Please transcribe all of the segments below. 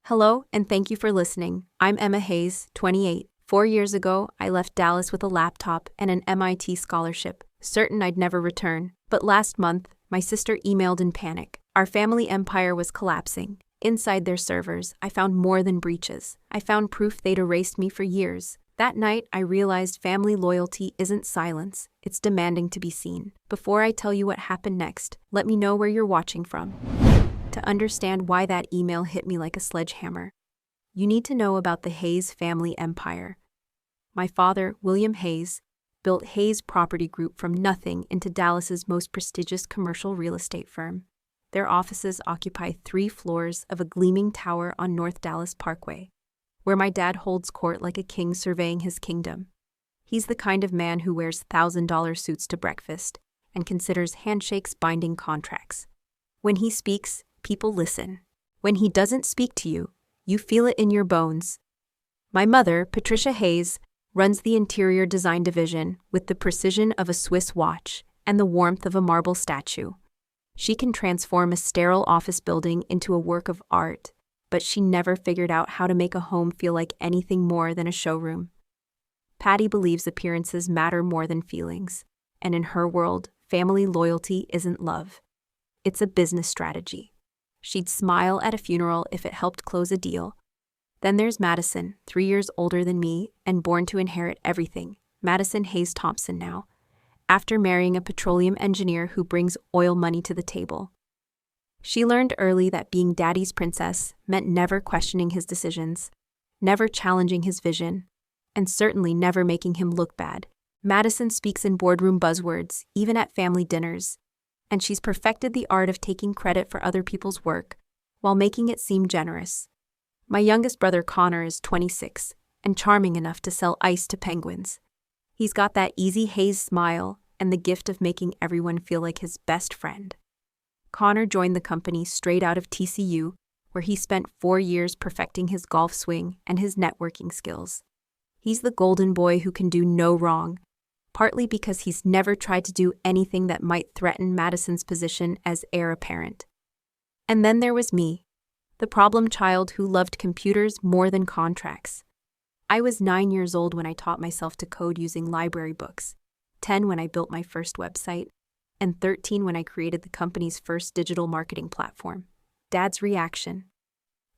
Hello, and thank you for listening. I'm Emma Hayes, 28. 4 years ago, I left Dallas with a laptop and an MIT scholarship, certain I'd never return. But last month, my sister emailed in panic. Our family empire was collapsing. Inside their servers, I found more than breaches. I found proof they'd erased me for years. That night, I realized family loyalty isn't silence, it's demanding to be seen. Before I tell you what happened next, let me know where you're watching from. To understand why that email hit me like a sledgehammer, you need to know about the Hayes family empire. My father, William Hayes, built Hayes Property Group from nothing into Dallas's most prestigious commercial real estate firm. Their offices occupy 3 floors of a gleaming tower on North Dallas Parkway, where my dad holds court like a king surveying his kingdom. He's the kind of man who wears $1,000 suits to breakfast and considers handshakes binding contracts. When he speaks, people listen. When he doesn't speak to you, you feel it in your bones. My mother, Patricia Hayes, runs the interior design division with the precision of a Swiss watch and the warmth of a marble statue. She can transform a sterile office building into a work of art, but she never figured out how to make a home feel like anything more than a showroom. Patty believes appearances matter more than feelings, and in her world, family loyalty isn't love. It's a business strategy. She'd smile at a funeral if it helped close a deal. Then there's Madison, 3 years older than me and born to inherit everything. Madison Hayes Thompson now, after marrying a petroleum engineer who brings oil money to the table. She learned early that being daddy's princess meant never questioning his decisions, never challenging his vision, and certainly never making him look bad. Madison speaks in boardroom buzzwords, even at family dinners, and she's perfected the art of taking credit for other people's work while making it seem generous. My youngest brother Connor is 26 and charming enough to sell ice to penguins. He's got that easy Hayes smile and the gift of making everyone feel like his best friend. Connor joined the company straight out of TCU, where he spent 4 years perfecting his golf swing and his networking skills. He's the golden boy who can do no wrong, partly because he's never tried to do anything that might threaten Madison's position as heir apparent. And then there was me, the problem child who loved computers more than contracts. I was 9 years old when I taught myself to code using library books, 10 when I built my first website, and 13 when I created the company's first digital marketing platform. Dad's reaction: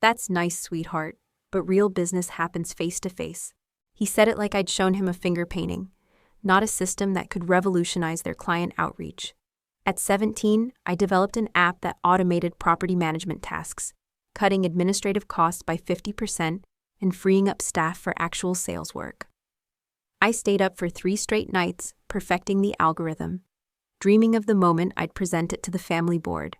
"That's nice, sweetheart, but real business happens face to face." He said it like I'd shown him a finger painting, not a system that could revolutionize their client outreach. At 17, I developed an app that automated property management tasks, cutting administrative costs by 50% and freeing up staff for actual sales work. I stayed up for 3 straight nights, perfecting the algorithm, dreaming of the moment I'd present it to the family board.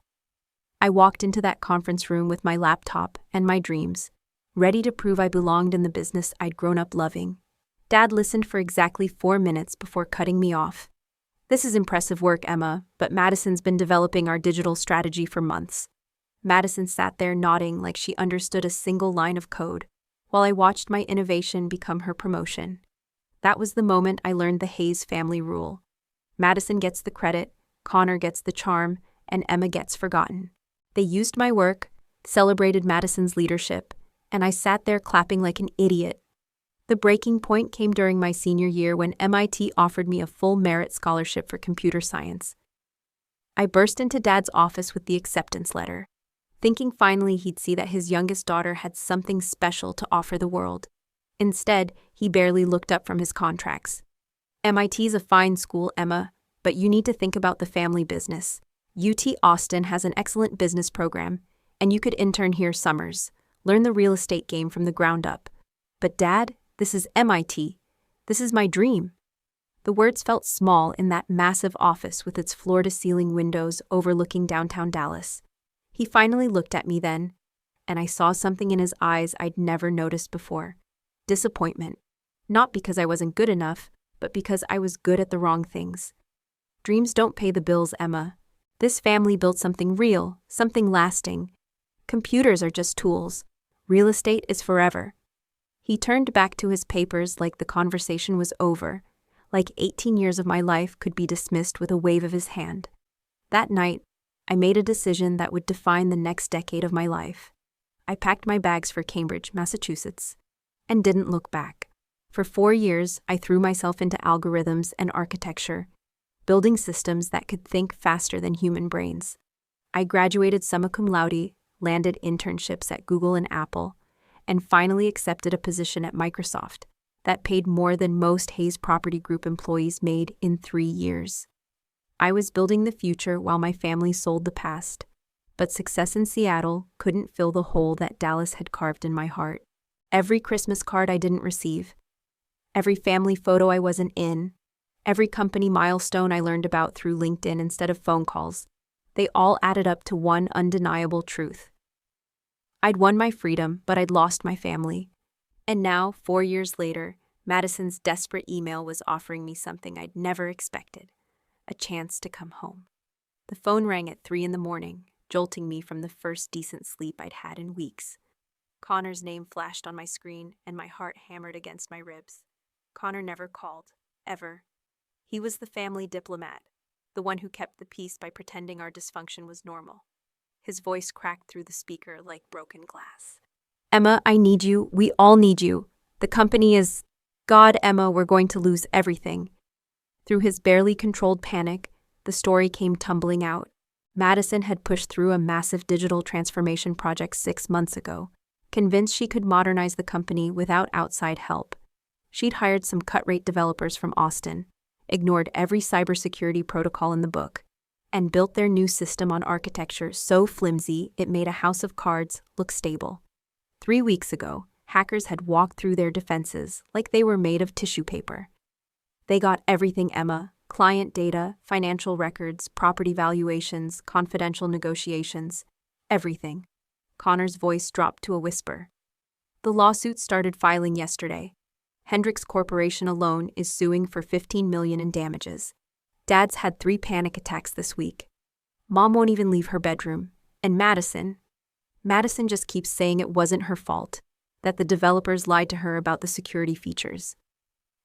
I walked into that conference room with my laptop and my dreams, ready to prove I belonged in the business I'd grown up loving. Dad listened for exactly 4 minutes before cutting me off. "This is impressive work, Emma, but Madison's been developing our digital strategy for months." Madison sat there nodding like she understood a single line of code, while I watched my innovation become her promotion. That was the moment I learned the Hayes family rule. Madison gets the credit, Connor gets the charm, and Emma gets forgotten. They used my work, celebrated Madison's leadership, and I sat there clapping like an idiot. The breaking point came during my senior year when MIT offered me a full merit scholarship for computer science. I burst into Dad's office with the acceptance letter, thinking finally he'd see that his youngest daughter had something special to offer the world. Instead, he barely looked up from his contracts. "MIT's a fine school, Emma, but you need to think about the family business. UT Austin has an excellent business program, and you could intern here summers, learn the real estate game from the ground up. But Dad, this is MIT. This is my dream." The words felt small in that massive office with its floor-to-ceiling windows overlooking downtown Dallas. He finally looked at me then, and I saw something in his eyes I'd never noticed before. Disappointment. Not because I wasn't good enough, but because I was good at the wrong things. Dreams don't pay the bills, Emma. This family built something real, something lasting. Computers are just tools. Real estate is forever. He turned back to his papers like the conversation was over, like 18 years of my life could be dismissed with a wave of his hand. That night, I made a decision that would define the next decade of my life. I packed my bags for Cambridge, Massachusetts, and didn't look back. For 4 years, I threw myself into algorithms and architecture, building systems that could think faster than human brains. I graduated summa cum laude, landed internships at Google and Apple, and finally accepted a position at Microsoft that paid more than most Hayes Property Group employees made in 3 years. I was building the future while my family sold the past, but success in Seattle couldn't fill the hole that Dallas had carved in my heart. Every Christmas card I didn't receive, every family photo I wasn't in, every company milestone I learned about through LinkedIn instead of phone calls, they all added up to one undeniable truth. I'd won my freedom, but I'd lost my family. And now, 4 years later, Madison's desperate email was offering me something I'd never expected, a chance to come home. The phone rang at 3 a.m, jolting me from the first decent sleep I'd had in weeks. Connor's name flashed on my screen, and my heart hammered against my ribs. Connor never called, ever. He was the family diplomat, the one who kept the peace by pretending our dysfunction was normal. His voice cracked through the speaker like broken glass. Emma, I need you. We all need you. The company is... God, Emma, we're going to lose everything. Through his barely controlled panic, the story came tumbling out. Madison had pushed through a massive digital transformation project 6 months ago, convinced she could modernize the company without outside help. She'd hired some cut-rate developers from Austin, ignored every cybersecurity protocol in the book, and built their new system on architecture so flimsy it made a house of cards look stable. 3 weeks ago, hackers had walked through their defenses like they were made of tissue paper. They got everything, Emma: client data, financial records, property valuations, confidential negotiations, everything. Connor's voice dropped to a whisper. The lawsuit started filing yesterday. Hendricks Corporation alone is suing for $15 million in damages. Dad's had 3 panic attacks this week. Mom won't even leave her bedroom. And Madison just keeps saying it wasn't her fault, that the developers lied to her about the security features.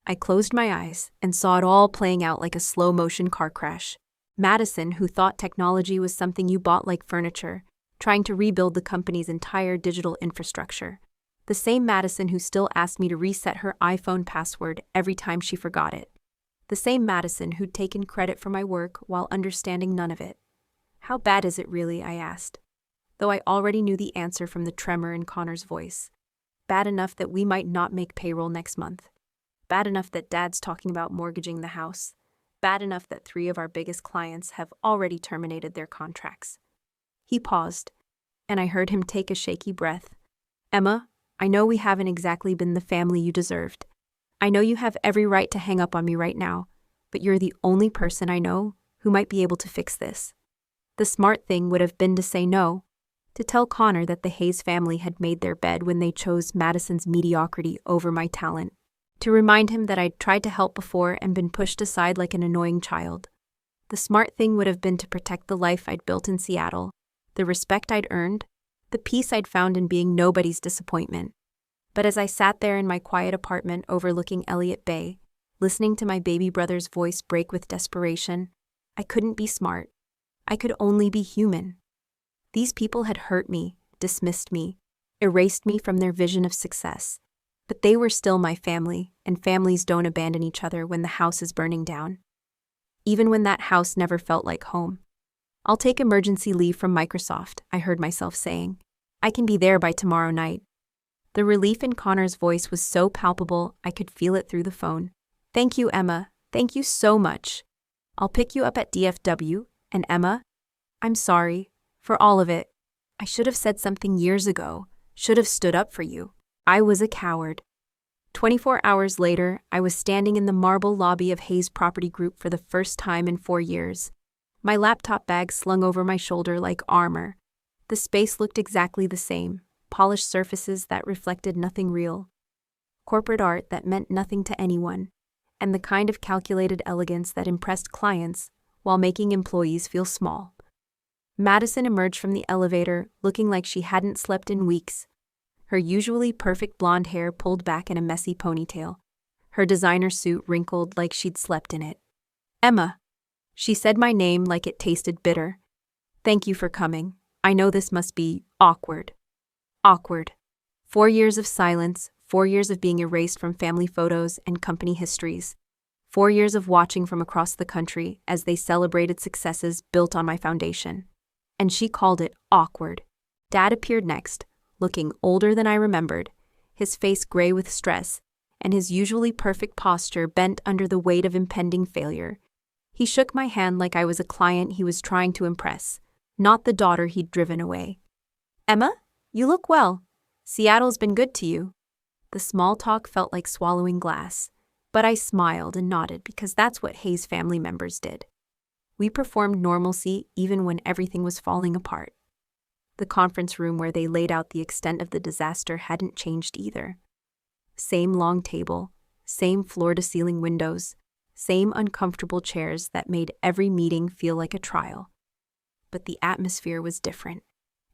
I closed my eyes and saw it all playing out like a slow-motion car crash. Madison, who thought technology was something you bought like furniture, trying to rebuild the company's entire digital infrastructure. The same Madison who still asked me to reset her iPhone password every time she forgot it. The same Madison who'd taken credit for my work while understanding none of it. How bad is it really, I asked, though I already knew the answer from the tremor in Connor's voice. Bad enough that we might not make payroll next month. Bad enough that Dad's talking about mortgaging the house. Bad enough that 3 of our biggest clients have already terminated their contracts. He paused, and I heard him take a shaky breath. Emma, I know we haven't exactly been the family you deserved. I know you have every right to hang up on me right now, but you're the only person I know who might be able to fix this. The smart thing would have been to say no, to tell Connor that the Hayes family had made their bed when they chose Madison's mediocrity over my talent, to remind him that I'd tried to help before and been pushed aside like an annoying child. The smart thing would have been to protect the life I'd built in Seattle, the respect I'd earned, the peace I'd found in being nobody's disappointment. But as I sat there in my quiet apartment overlooking Elliott Bay, listening to my baby brother's voice break with desperation, I couldn't be smart. I could only be human. These people had hurt me, dismissed me, erased me from their vision of success. But they were still my family, and families don't abandon each other when the house is burning down. Even when that house never felt like home. I'll take emergency leave from Microsoft, I heard myself saying. I can be there by tomorrow night. The relief in Connor's voice was so palpable I could feel it through the phone. Thank you, Emma. Thank you so much. I'll pick you up at DFW, and Emma, I'm sorry for all of it. I should have said something years ago, should have stood up for you. I was a coward. 24 hours later, I was standing in the marble lobby of Hayes Property Group for the first time in 4 years. My laptop bag slung over my shoulder like armor. The space looked exactly the same, polished surfaces that reflected nothing real, corporate art that meant nothing to anyone, and the kind of calculated elegance that impressed clients while making employees feel small. Madison emerged from the elevator looking like she hadn't slept in weeks. Her usually perfect blonde hair pulled back in a messy ponytail, her designer suit wrinkled like she'd slept in it. Emma. She said my name like it tasted bitter. Thank you for coming. I know this must be awkward. Awkward. 4 years of silence, 4 years of being erased from family photos and company histories. 4 years of watching from across the country as they celebrated successes built on my foundation. And she called it awkward. Dad appeared next, looking older than I remembered, his face gray with stress, and his usually perfect posture bent under the weight of impending failure. He shook my hand like I was a client he was trying to impress, not the daughter he'd driven away. "Emma, you look well. Seattle's been good to you." The small talk felt like swallowing glass, but I smiled and nodded because that's what Hayes family members did. We performed normalcy even when everything was falling apart. The conference room where they laid out the extent of the disaster hadn't changed either. Same long table, same floor-to-ceiling windows, same uncomfortable chairs that made every meeting feel like a trial. But the atmosphere was different.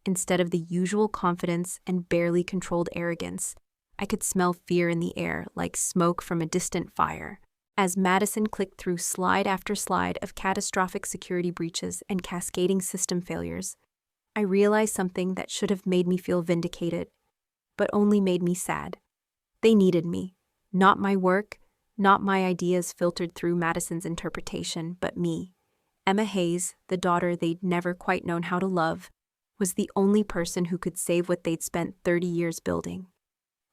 Instead of the usual confidence and barely controlled arrogance, I could smell fear in the air like smoke from a distant fire. As Madison clicked through slide after slide of catastrophic security breaches and cascading system failures, I realized something that should have made me feel vindicated, but only made me sad. They needed me, not my work, not my ideas filtered through Madison's interpretation, but me. Emma Hayes, the daughter they'd never quite known how to love, was the only person who could save what they'd spent 30 years building.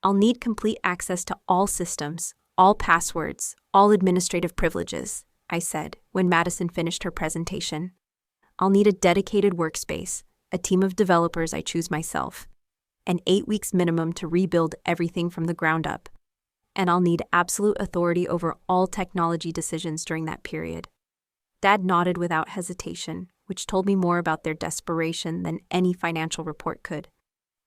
"I'll need complete access to all systems, all passwords, all administrative privileges," I said when Madison finished her presentation. "I'll need a dedicated workspace, a team of developers I choose myself, and 8 weeks minimum to rebuild everything from the ground up. And I'll need absolute authority over all technology decisions during that period." Dad nodded without hesitation, which told me more about their desperation than any financial report could.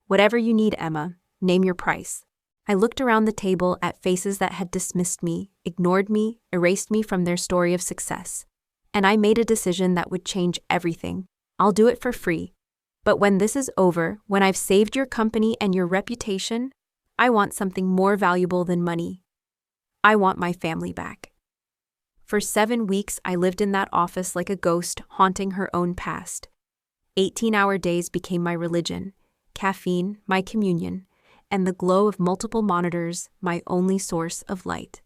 "Whatever you need, Emma, name your price." I looked around the table at faces that had dismissed me, ignored me, erased me from their story of success. And I made a decision that would change everything. I'll do it for free. But when this is over, when I've saved your company and your reputation, I want something more valuable than money. I want my family back. For 7 weeks, I lived in that office like a ghost haunting her own past. 18-hour days became my religion, caffeine, my communion, and the glow of multiple monitors, my only source of light.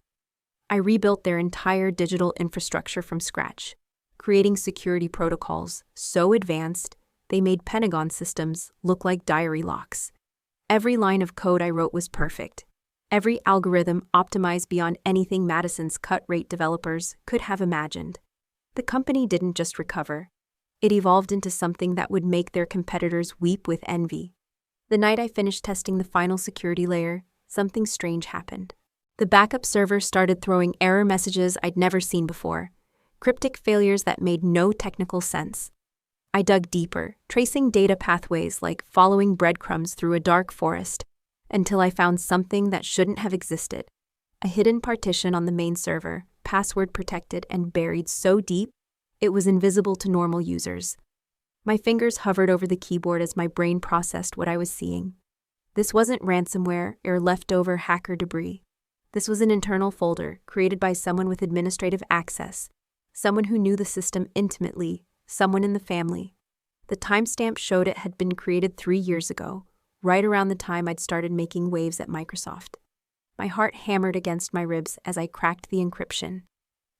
I rebuilt their entire digital infrastructure from scratch, creating security protocols so advanced they made Pentagon systems look like diary locks. Every line of code I wrote was perfect. Every algorithm optimized beyond anything Madison's cut-rate developers could have imagined. The company didn't just recover. It evolved into something that would make their competitors weep with envy. The night I finished testing the final security layer, something strange happened. The backup server started throwing error messages I'd never seen before, cryptic failures that made no technical sense. I dug deeper, tracing data pathways like following breadcrumbs through a dark forest, until I found something that shouldn't have existed. A hidden partition on the main server, password protected and buried so deep, it was invisible to normal users. My fingers hovered over the keyboard as my brain processed what I was seeing. This wasn't ransomware or leftover hacker debris. This was an internal folder created by someone with administrative access, someone who knew the system intimately, someone in the family. The timestamp showed it had been created 3 years ago, right around the time I'd started making waves at Microsoft. My heart hammered against my ribs as I cracked the encryption,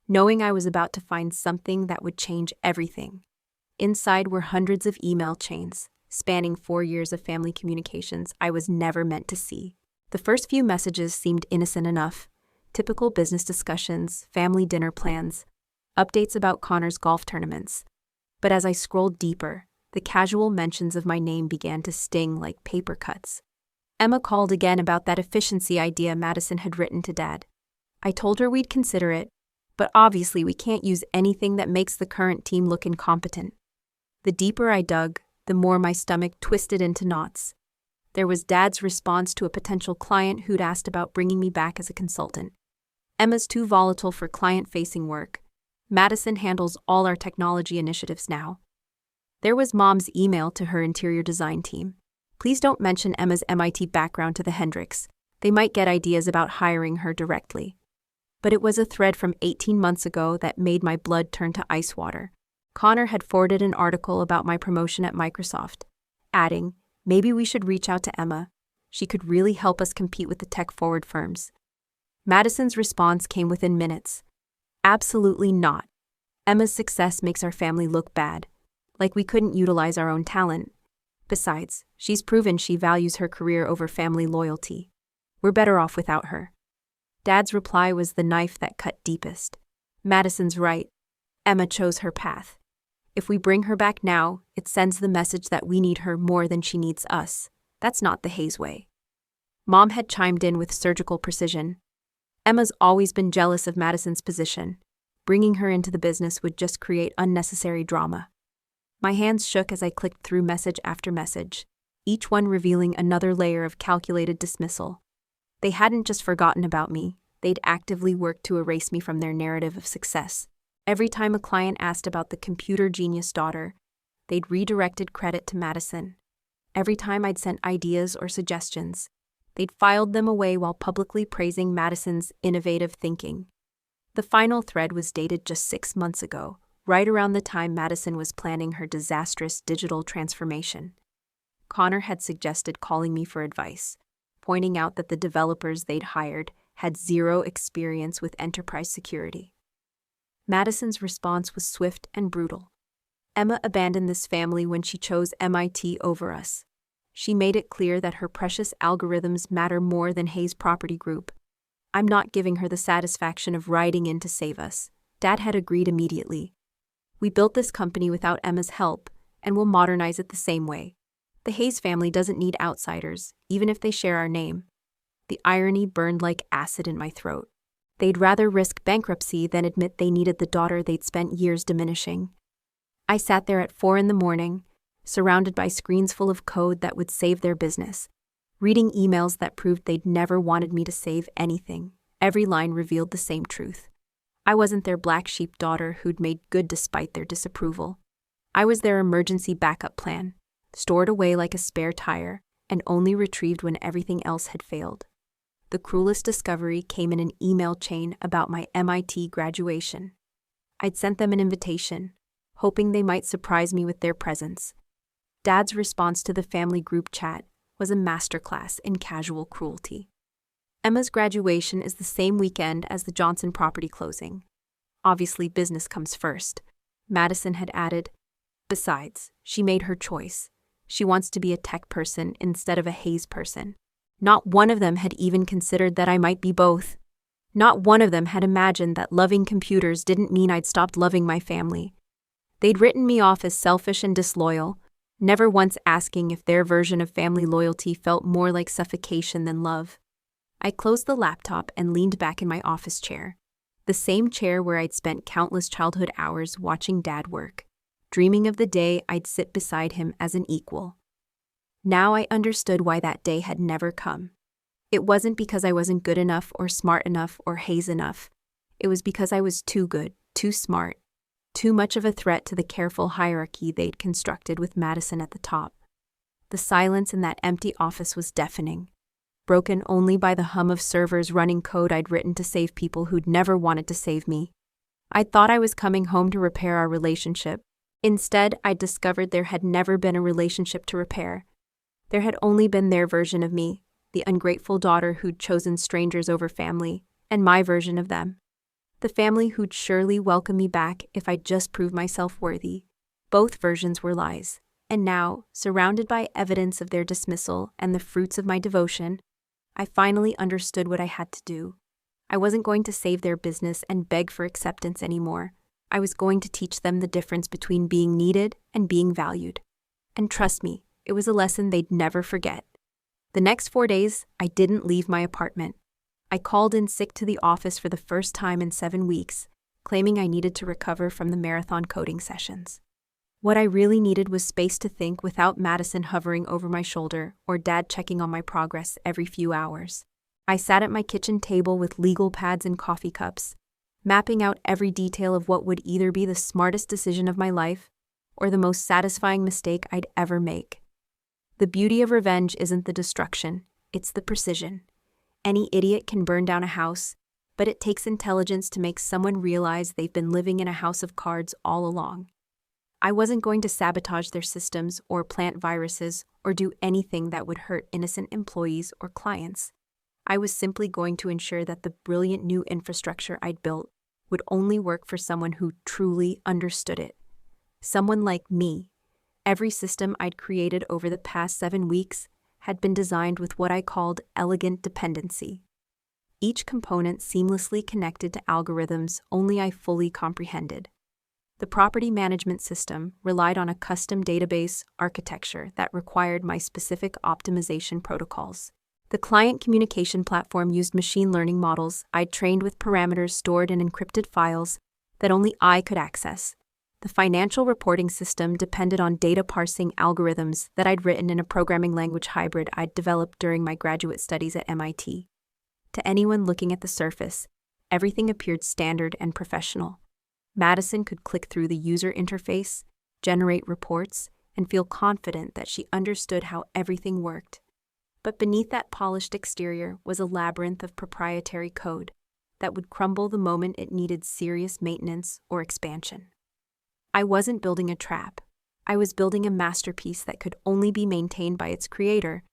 knowing I was about to find something that would change everything. Inside were hundreds of email chains, spanning 4 years of family communications I was never meant to see. The first few messages seemed innocent enough. Typical business discussions, family dinner plans, updates about Connor's golf tournaments. But as I scrolled deeper, the casual mentions of my name began to sting like paper cuts. Emma called again about that efficiency idea Madison had written to Dad. I told her we'd consider it, but obviously we can't use anything that makes the current team look incompetent. The deeper I dug, the more my stomach twisted into knots. There was Dad's response to a potential client who'd asked about bringing me back as a consultant. Emma's too volatile for client-facing work. Madison handles all our technology initiatives now. There was Mom's email to her interior design team. Please don't mention Emma's MIT background to the Hendricks. They might get ideas about hiring her directly. But it was a thread from 18 months ago that made my blood turn to ice water. Connor had forwarded an article about my promotion at Microsoft, adding, Maybe we should reach out to Emma. She could really help us compete with the tech-forward firms. Madison's response came within minutes. Absolutely not. Emma's success makes our family look bad, like we couldn't utilize our own talent. Besides, she's proven she values her career over family loyalty. We're better off without her. Dad's reply was the knife that cut deepest. Madison's right. Emma chose her path. If we bring her back now, it sends the message that we need her more than she needs us. That's not the Hayes way. Mom had chimed in with surgical precision. Emma's always been jealous of Madison's position. Bringing her into the business would just create unnecessary drama. My hands shook as I clicked through message after message, each one revealing another layer of calculated dismissal. They hadn't just forgotten about me, they'd actively worked to erase me from their narrative of success. Every time a client asked about the computer genius daughter, they'd redirected credit to Madison. Every time I'd sent ideas or suggestions, they'd filed them away while publicly praising Madison's innovative thinking. The final thread was dated just 6 months ago, right around the time Madison was planning her disastrous digital transformation. Connor had suggested calling me for advice, pointing out that the developers they'd hired had zero experience with enterprise security. Madison's response was swift and brutal. Emma abandoned this family when she chose MIT over us. She made it clear that her precious algorithms matter more than Hayes Property Group. I'm not giving her the satisfaction of riding in to save us. Dad had agreed immediately. We built this company without Emma's help, and we'll modernize it the same way. The Hayes family doesn't need outsiders, even if they share our name. The irony burned like acid in my throat. They'd rather risk bankruptcy than admit they needed the daughter they'd spent years diminishing. I sat there at 4 a.m, surrounded by screens full of code that would save their business, reading emails that proved they'd never wanted me to save anything. Every line revealed the same truth. I wasn't their black sheep daughter who'd made good despite their disapproval. I was their emergency backup plan, stored away like a spare tire, and only retrieved when everything else had failed. The cruelest discovery came in an email chain about my MIT graduation. I'd sent them an invitation, hoping they might surprise me with their presence. Dad's response to the family group chat was a masterclass in casual cruelty. Emma's graduation is the same weekend as the Johnson property closing. Obviously, business comes first, Madison had added. Besides, she made her choice. She wants to be a tech person instead of a Hayes person. Not one of them had even considered that I might be both. Not one of them had imagined that loving computers didn't mean I'd stopped loving my family. They'd written me off as selfish and disloyal, never once asking if their version of family loyalty felt more like suffocation than love. I closed the laptop and leaned back in my office chair, the same chair where I'd spent countless childhood hours watching Dad work, dreaming of the day I'd sit beside him as an equal. Now I understood why that day had never come. It wasn't because I wasn't good enough or smart enough or Hayes enough. It was because I was too good, too smart, too much of a threat to the careful hierarchy they'd constructed with Madison at the top. The silence in that empty office was deafening, broken only by the hum of servers running code I'd written to save people who'd never wanted to save me. I thought I was coming home to repair our relationship. Instead, I discovered there had never been a relationship to repair. There had only been their version of me, the ungrateful daughter who'd chosen strangers over family, and my version of them. The family who'd surely welcome me back if I'd just prove myself worthy. Both versions were lies, and now, surrounded by evidence of their dismissal and the fruits of my devotion, I finally understood what I had to do. I wasn't going to save their business and beg for acceptance anymore. I was going to teach them the difference between being needed and being valued. And trust me, it was a lesson they'd never forget. The next 4 days, I didn't leave my apartment. I called in sick to the office for the first time in 7 weeks, claiming I needed to recover from the marathon coding sessions. What I really needed was space to think without Madison hovering over my shoulder or Dad checking on my progress every few hours. I sat at my kitchen table with legal pads and coffee cups, mapping out every detail of what would either be the smartest decision of my life or the most satisfying mistake I'd ever make. The beauty of revenge isn't the destruction, it's the precision. Any idiot can burn down a house, but it takes intelligence to make someone realize they've been living in a house of cards all along. I wasn't going to sabotage their systems or plant viruses or do anything that would hurt innocent employees or clients. I was simply going to ensure that the brilliant new infrastructure I'd built would only work for someone who truly understood it. Someone like me. Every system I'd created over the past 7 weeks had been designed with what I called elegant dependency. Each component seamlessly connected to algorithms only I fully comprehended. The property management system relied on a custom database architecture that required my specific optimization protocols. The client communication platform used machine learning models I'd trained with parameters stored in encrypted files that only I could access. The financial reporting system depended on data parsing algorithms that I'd written in a programming language hybrid I'd developed during my graduate studies at MIT. To anyone looking at the surface, everything appeared standard and professional. Madison could click through the user interface, generate reports, and feel confident that she understood how everything worked. But beneath that polished exterior was a labyrinth of proprietary code that would crumble the moment it needed serious maintenance or expansion. I wasn't building a trap. I was building a masterpiece that could only be maintained by its creator.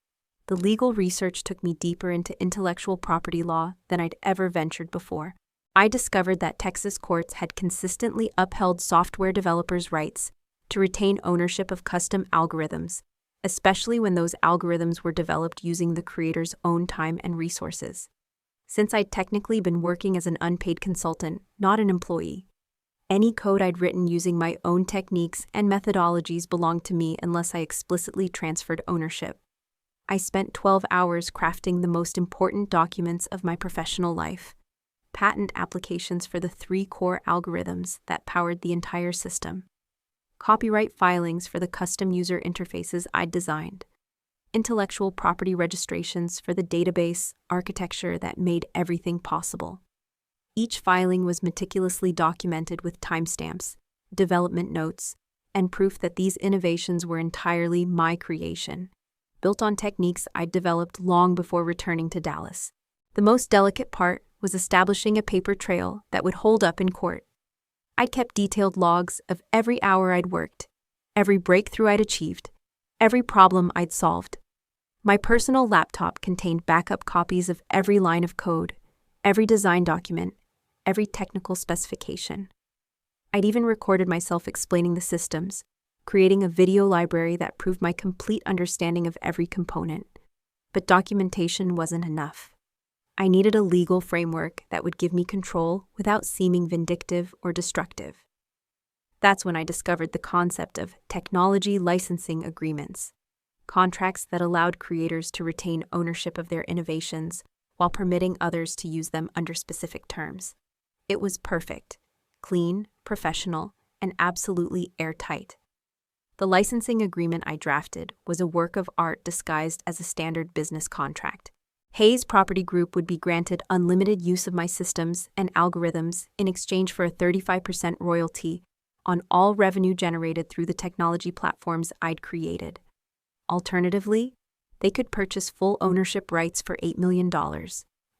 The legal research took me deeper into intellectual property law than I'd ever ventured before. I discovered that Texas courts had consistently upheld software developers' rights to retain ownership of custom algorithms, especially when those algorithms were developed using the creator's own time and resources. Since I'd technically been working as an unpaid consultant, not an employee, any code I'd written using my own techniques and methodologies belonged to me unless I explicitly transferred ownership. I spent 12 hours crafting the most important documents of my professional life, patent applications for the 3 core algorithms that powered the entire system, copyright filings for the custom user interfaces I'd designed, intellectual property registrations for the database architecture that made everything possible. Each filing was meticulously documented with timestamps, development notes, and proof that these innovations were entirely my creation, built on techniques I'd developed long before returning to Dallas. The most delicate part was establishing a paper trail that would hold up in court. I'd kept detailed logs of every hour I'd worked, every breakthrough I'd achieved, every problem I'd solved. My personal laptop contained backup copies of every line of code, every design document, every technical specification. I'd even recorded myself explaining the systems, creating a video library that proved my complete understanding of every component. But documentation wasn't enough. I needed a legal framework that would give me control without seeming vindictive or destructive. That's when I discovered the concept of technology licensing agreements, contracts that allowed creators to retain ownership of their innovations while permitting others to use them under specific terms. It was perfect, clean, professional, and absolutely airtight. The licensing agreement I drafted was a work of art disguised as a standard business contract. Hayes Property Group would be granted unlimited use of my systems and algorithms in exchange for a 35% royalty on all revenue generated through the technology platforms I'd created. Alternatively, they could purchase full ownership rights for $8 million,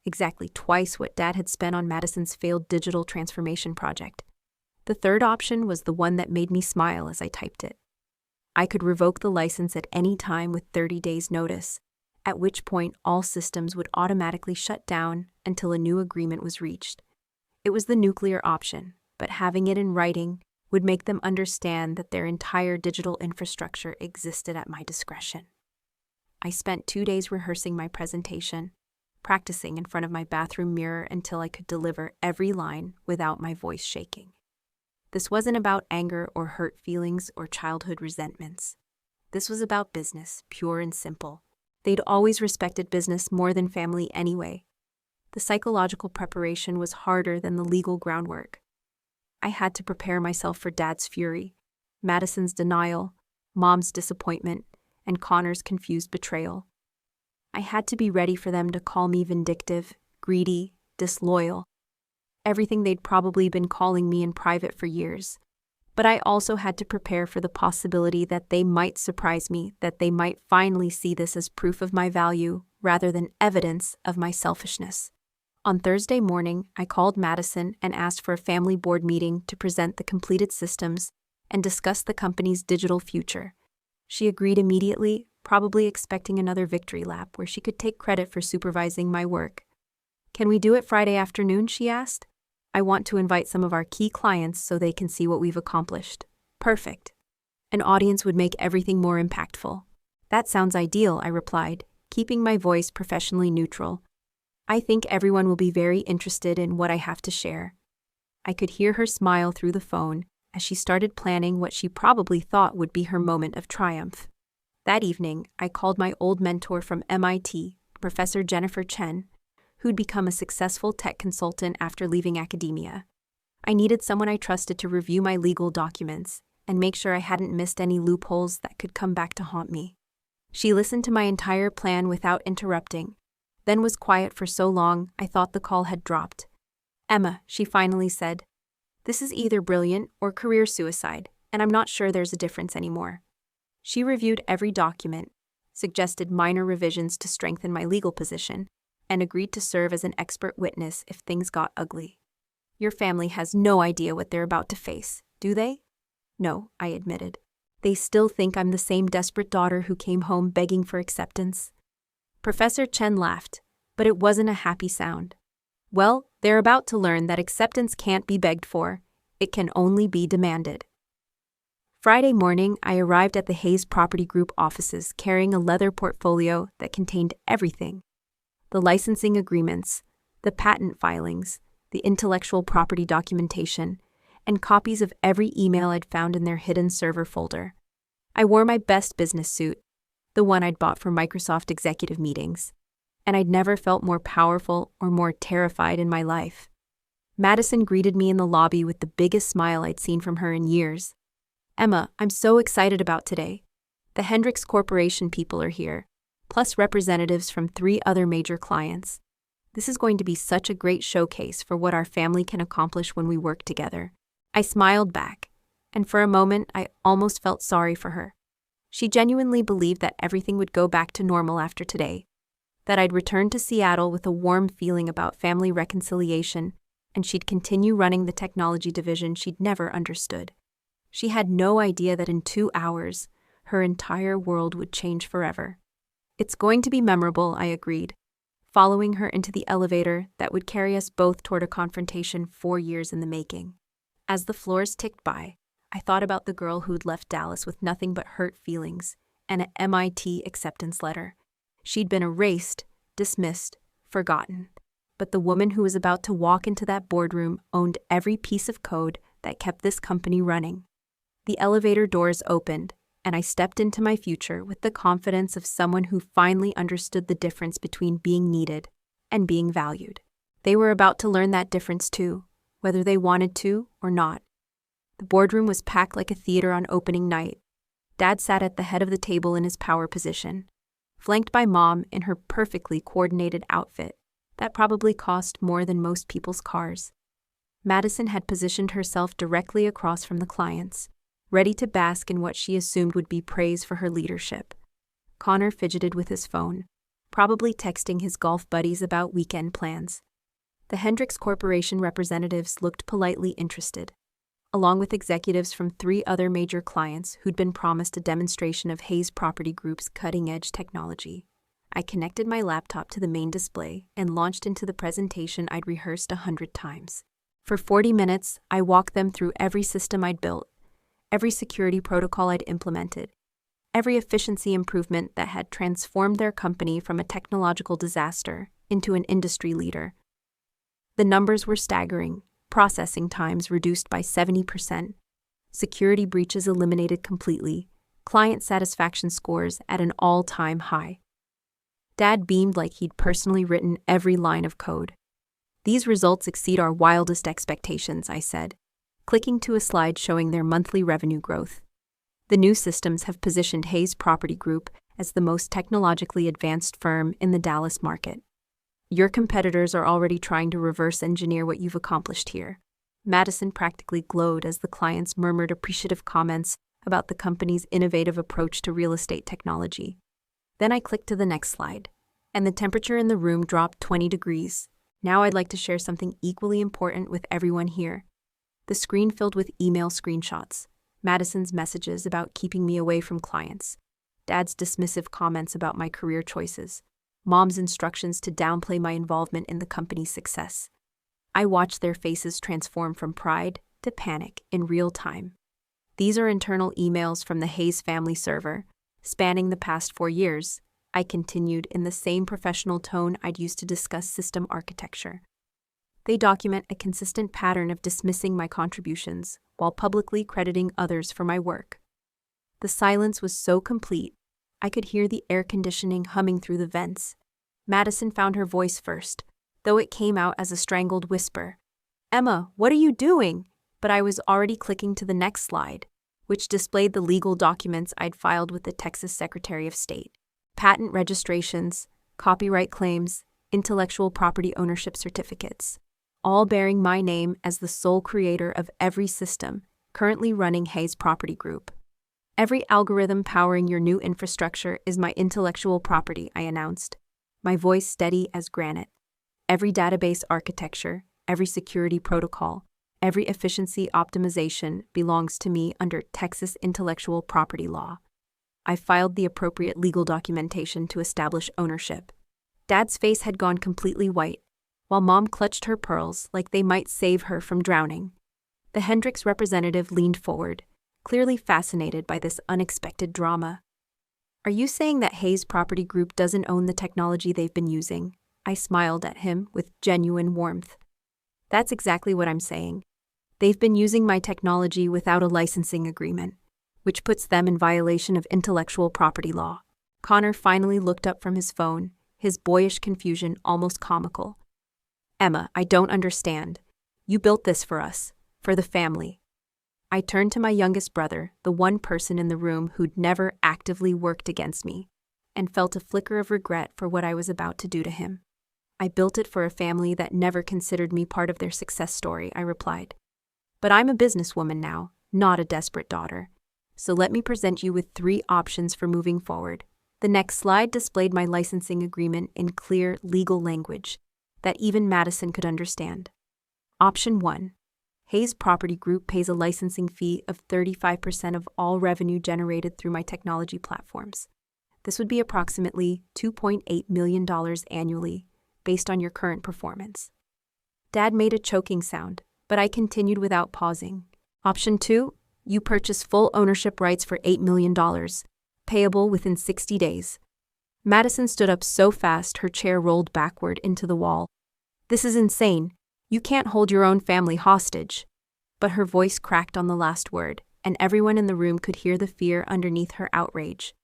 exactly twice what Dad had spent on Madison's failed digital transformation project. The third option was the one that made me smile as I typed it. I could revoke the license at any time with 30 days' notice, at which point all systems would automatically shut down until a new agreement was reached. It was the nuclear option, but having it in writing would make them understand that their entire digital infrastructure existed at my discretion. I spent 2 days rehearsing my presentation, practicing in front of my bathroom mirror until I could deliver every line without my voice shaking. This wasn't about anger or hurt feelings or childhood resentments. This was about business, pure and simple. They'd always respected business more than family anyway. The psychological preparation was harder than the legal groundwork. I had to prepare myself for Dad's fury, Madison's denial, Mom's disappointment, and Connor's confused betrayal. I had to be ready for them to call me vindictive, greedy, disloyal, everything they'd probably been calling me in private for years. But I also had to prepare for the possibility that they might surprise me, that they might finally see this as proof of my value rather than evidence of my selfishness. On Thursday morning, I called Madison and asked for a family board meeting to present the completed systems and discuss the company's digital future. She agreed immediately, probably expecting another victory lap where she could take credit for supervising my work. "Can we do it Friday afternoon?" she asked. "I want to invite some of our key clients so they can see what we've accomplished." "Perfect. An audience would make everything more impactful." "That sounds ideal," I replied, keeping my voice professionally neutral. "I think everyone will be very interested in what I have to share." I could hear her smile through the phone as she started planning what she probably thought would be her moment of triumph. That evening, I called my old mentor from MIT, Professor Jennifer Chen, who'd become a successful tech consultant after leaving academia. I needed someone I trusted to review my legal documents and make sure I hadn't missed any loopholes that could come back to haunt me. She listened to my entire plan without interrupting, then was quiet for so long I thought the call had dropped. "Emma," she finally said, "this is either brilliant or career suicide, and I'm not sure there's a difference anymore." She reviewed every document, suggested minor revisions to strengthen my legal position, and agreed to serve as an expert witness if things got ugly. "Your family has no idea what they're about to face, do they?" "No," I admitted. "They still think I'm the same desperate daughter who came home begging for acceptance." Professor Chen laughed, but it wasn't a happy sound. "Well, they're about to learn that acceptance can't be begged for. It can only be demanded." Friday morning, I arrived at the Hayes Property Group offices carrying a leather portfolio that contained everything: the licensing agreements, the patent filings, the intellectual property documentation, and copies of every email I'd found in their hidden server folder. I wore my best business suit, the one I'd bought for Microsoft executive meetings, and I'd never felt more powerful or more terrified in my life. Madison greeted me in the lobby with the biggest smile I'd seen from her in years. "Emma, I'm so excited about today. The Hendricks Corporation people are here, plus representatives from 3 other major clients. This is going to be such a great showcase for what our family can accomplish when we work together." I smiled back, and for a moment I almost felt sorry for her. She genuinely believed that everything would go back to normal after today, that I'd return to Seattle with a warm feeling about family reconciliation, and she'd continue running the technology division she'd never understood. She had no idea that in 2 hours, her entire world would change forever. "It's going to be memorable," I agreed, following her into the elevator that would carry us both toward a confrontation 4 years in the making. As the floors ticked by, I thought about the girl who'd left Dallas with nothing but hurt feelings and an MIT acceptance letter. She'd been erased, dismissed, forgotten. But the woman who was about to walk into that boardroom owned every piece of code that kept this company running. The elevator doors opened, and I stepped into my future with the confidence of someone who finally understood the difference between being needed and being valued. They were about to learn that difference too, whether they wanted to or not. The boardroom was packed like a theater on opening night. Dad sat at the head of the table in his power position, flanked by Mom in her perfectly coordinated outfit that probably cost more than most people's cars. Madison had positioned herself directly across from the clients, ready to bask in what she assumed would be praise for her leadership. Connor fidgeted with his phone, probably texting his golf buddies about weekend plans. The Hendricks Corporation representatives looked politely interested, along with executives from 3 other major clients who'd been promised a demonstration of Hayes Property Group's cutting-edge technology. I connected my laptop to the main display and launched into the presentation I'd rehearsed 100 times. For 40 minutes, I walked them through every system I'd built, every security protocol I'd implemented, every efficiency improvement that had transformed their company from a technological disaster into an industry leader. The numbers were staggering: processing times reduced by 70%, security breaches eliminated completely, client satisfaction scores at an all-time high. Dad beamed like he'd personally written every line of code. "These results exceed our wildest expectations," I said, clicking to a slide showing their monthly revenue growth. "The new systems have positioned Hayes Property Group as the most technologically advanced firm in the Dallas market. Your competitors are already trying to reverse engineer what you've accomplished here." Madison practically glowed as the clients murmured appreciative comments about the company's innovative approach to real estate technology. Then I clicked to the next slide, and the temperature in the room dropped 20 degrees. Now I'd like to share something equally important with everyone here. The screen filled with email screenshots, Madison's messages about keeping me away from clients, Dad's dismissive comments about my career choices, Mom's instructions to downplay my involvement in the company's success. I watched their faces transform from pride to panic in real time. These are internal emails from the Hayes family server, spanning the past 4 years. I continued in the same professional tone I'd used to discuss system architecture. They document a consistent pattern of dismissing my contributions while publicly crediting others for my work. The silence was so complete, I could hear the air conditioning humming through the vents. Madison found her voice first, though it came out as a strangled whisper. "Emma, what are you doing?" But I was already clicking to the next slide, which displayed the legal documents I'd filed with the Texas Secretary of State. Patent registrations, copyright claims, intellectual property ownership certificates, all bearing my name as the sole creator of every system currently running Hayes Property Group. "Every algorithm powering your new infrastructure is my intellectual property," I announced, my voice steady as granite. "Every database architecture, every security protocol, every efficiency optimization belongs to me under Texas intellectual property law." I filed the appropriate legal documentation to establish ownership. Dad's face had gone completely white, while Mom clutched her pearls like they might save her from drowning. The Hendricks representative leaned forward, clearly fascinated by this unexpected drama. "Are you saying that Hayes Property Group doesn't own the technology they've been using?" I smiled at him with genuine warmth. "That's exactly what I'm saying. They've been using my technology without a licensing agreement, which puts them in violation of intellectual property law." Connor finally looked up from his phone, his boyish confusion almost comical. "Emma, I don't understand. You built this for us, for the family." I turned to my youngest brother, the one person in the room who'd never actively worked against me, and felt a flicker of regret for what I was about to do to him. "I built it for a family that never considered me part of their success story," I replied. "But I'm a businesswoman now, not a desperate daughter. So let me present you with 3 options for moving forward." The next slide displayed my licensing agreement in clear legal language that even Madison could understand. Option 1. Hayes Property Group pays a licensing fee of 35% of all revenue generated through my technology platforms. This would be approximately $2.8 million annually, based on your current performance. Dad made a choking sound, but I continued without pausing. Option 2. You purchase full ownership rights for $8 million, payable within 60 days. Madison stood up so fast her chair rolled backward into the wall. "This is insane. You can't hold your own family hostage." But her voice cracked on the last word, and everyone in the room could hear the fear underneath her outrage.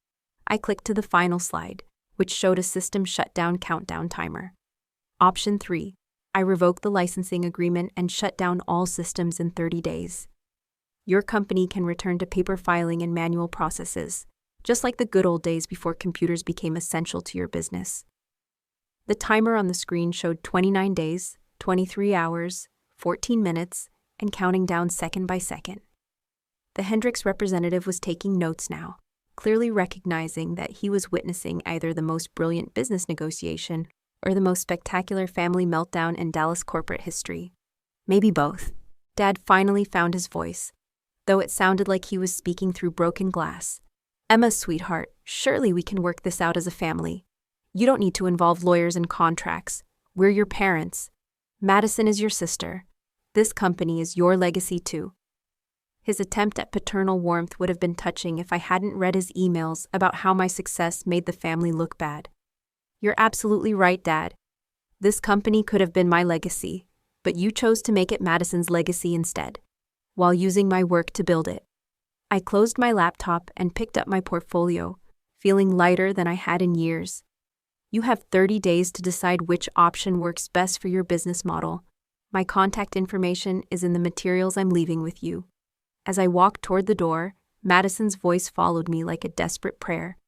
I clicked to the final slide, which showed a system shutdown countdown timer. Option 3. I revoke the licensing agreement and shut down all systems in 30 days. Your company can return to paper filing and manual processes, just like the good old days before computers became essential to your business. The timer on the screen showed 29 days, 23 hours, 14 minutes, and counting down second by second. The Hendricks representative was taking notes now, clearly recognizing that he was witnessing either the most brilliant business negotiation or the most spectacular family meltdown in Dallas corporate history. Maybe both. Dad finally found his voice, though it sounded like he was speaking through broken glass. "Emma, sweetheart, surely we can work this out as a family. You don't need to involve lawyers and contracts. We're your parents. Madison is your sister. This company is your legacy too." His attempt at paternal warmth would have been touching if I hadn't read his emails about how my success made the family look bad. "You're absolutely right, Dad. This company could have been my legacy, but you chose to make it Madison's legacy instead, while using my work to build it." I closed my laptop and picked up my portfolio, feeling lighter than I had in years. "You have 30 days to decide which option works best for your business model. My contact information is in the materials I'm leaving with you." As I walked toward the door, Madison's voice followed me like a desperate prayer.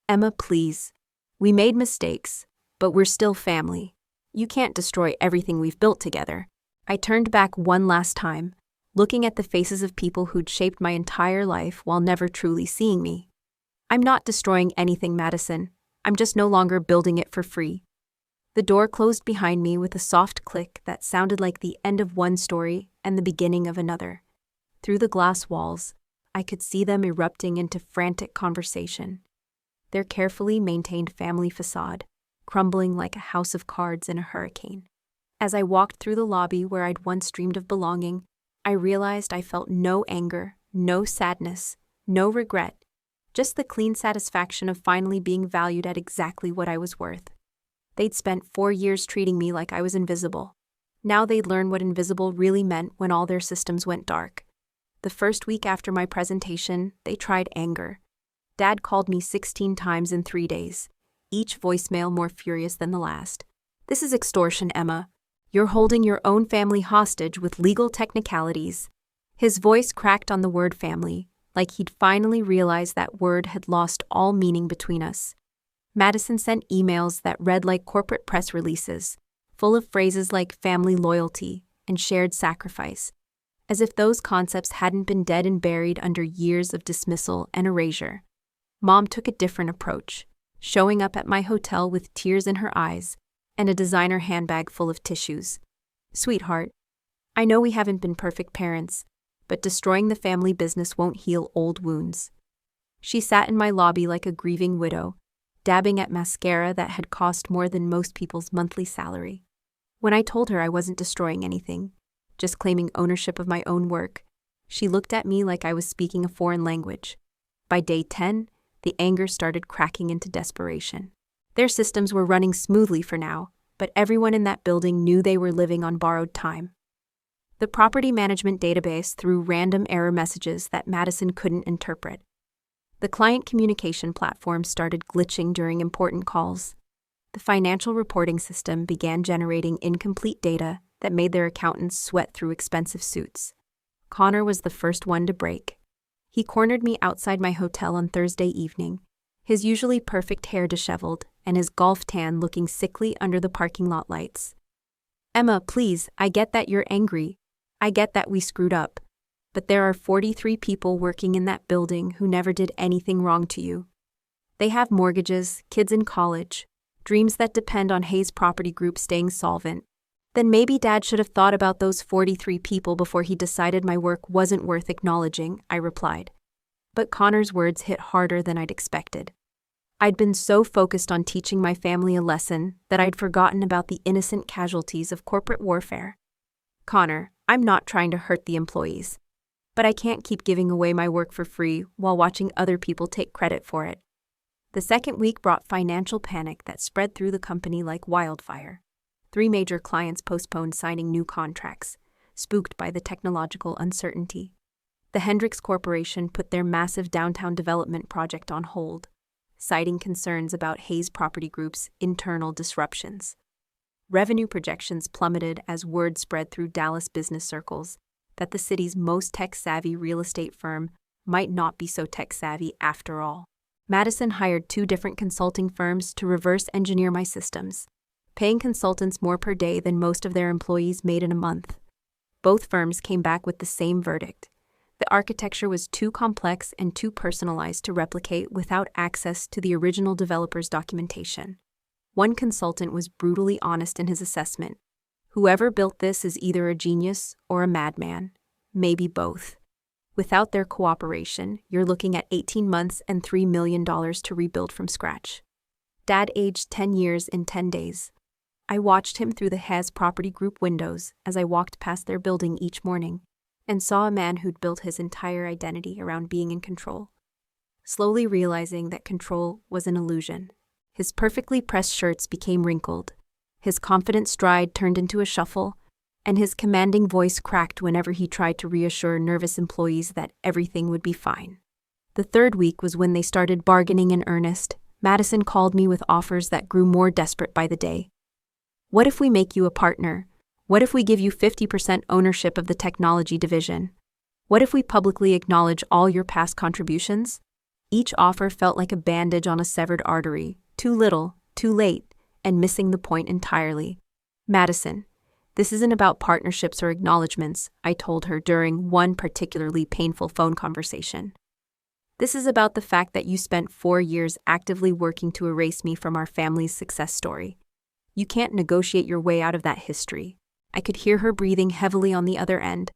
"Emma, please. We made mistakes, but we're still family. You can't destroy everything we've built together." I turned back one last time, looking at the faces of people who'd shaped my entire life while never truly seeing me. "I'm not destroying anything, Madison. I'm just no longer building it for free." The door closed behind me with a soft click that sounded like the end of one story and the beginning of another. Through the glass walls, I could see them erupting into frantic conversation. Their carefully maintained family facade, crumbling like a house of cards in a hurricane. As I walked through the lobby where I'd once dreamed of belonging, I realized I felt no anger, no sadness, no regret, just the clean satisfaction of finally being valued at exactly what I was worth. They'd spent 4 years treating me like I was invisible. Now they'd learn what invisible really meant when all their systems went dark. The first week after my presentation, they tried anger. Dad called me 16 times in 3 days, each voicemail more furious than the last. "This is extortion, Emma. You're holding your own family hostage with legal technicalities." His voice cracked on the word family, like he'd finally realized that word had lost all meaning between us. Madison sent emails that read like corporate press releases, full of phrases like family loyalty and shared sacrifice, as if those concepts hadn't been dead and buried under years of dismissal and erasure. Mom took a different approach, showing up at my hotel with tears in her eyes and a designer handbag full of tissues. "Sweetheart, I know we haven't been perfect parents, but destroying the family business won't heal old wounds." She sat in my lobby like a grieving widow, dabbing at mascara that had cost more than most people's monthly salary. When I told her I wasn't destroying anything, just claiming ownership of my own work, she looked at me like I was speaking a foreign language. By day 10, the anger started cracking into desperation. Their systems were running smoothly for now, but everyone in that building knew they were living on borrowed time. The property management database threw random error messages that Madison couldn't interpret. The client communication platform started glitching during important calls. The financial reporting system began generating incomplete data that made their accountants sweat through expensive suits. Connor was the first one to break. He cornered me outside my hotel on Thursday evening, his usually perfect hair disheveled and his golf tan looking sickly under the parking lot lights. "Emma, please, I get that you're angry. I get that we screwed up. But there are 43 people working in that building who never did anything wrong to you. They have mortgages, kids in college, dreams that depend on Hayes Property Group staying solvent. Then maybe Dad should have thought about those 43 people before he decided my work wasn't worth acknowledging," I replied. But Connor's words hit harder than I'd expected. I'd been so focused on teaching my family a lesson that I'd forgotten about the innocent casualties of corporate warfare. "Connor, I'm not trying to hurt the employees, but I can't keep giving away my work for free while watching other people take credit for it." The second week brought financial panic that spread through the company like wildfire. 3 major clients postponed signing new contracts, spooked by the technological uncertainty. The Hendricks Corporation put their massive downtown development project on hold, citing concerns about Hayes Property Group's internal disruptions. Revenue projections plummeted as word spread through Dallas business circles that the city's most tech-savvy real estate firm might not be so tech-savvy after all. Madison hired 2 different consulting firms to reverse engineer my systems, paying consultants more per day than most of their employees made in a month. Both firms came back with the same verdict. The architecture was too complex and too personalized to replicate without access to the original developer's documentation. One consultant was brutally honest in his assessment. "Whoever built this is either a genius or a madman, maybe both. Without their cooperation, you're looking at 18 months and $3 million to rebuild from scratch." Dad aged 10 years in 10 days. I watched him through the Hayes Property Group windows as I walked past their building each morning, and saw a man who'd built his entire identity around being in control. Slowly realizing that control was an illusion, his perfectly pressed shirts became wrinkled, his confident stride turned into a shuffle, and his commanding voice cracked whenever he tried to reassure nervous employees that everything would be fine. The third week was when they started bargaining in earnest. Madison called me with offers that grew more desperate by the day. "What if we make you a partner? What if we give you 50% ownership of the technology division? What if we publicly acknowledge all your past contributions?" Each offer felt like a bandage on a severed artery, too little, too late, and missing the point entirely. "Madison, this isn't about partnerships or acknowledgments," I told her during one particularly painful phone conversation. "This is about the fact that you spent 4 years actively working to erase me from our family's success story. You can't negotiate your way out of that history." I could hear her breathing heavily on the other end.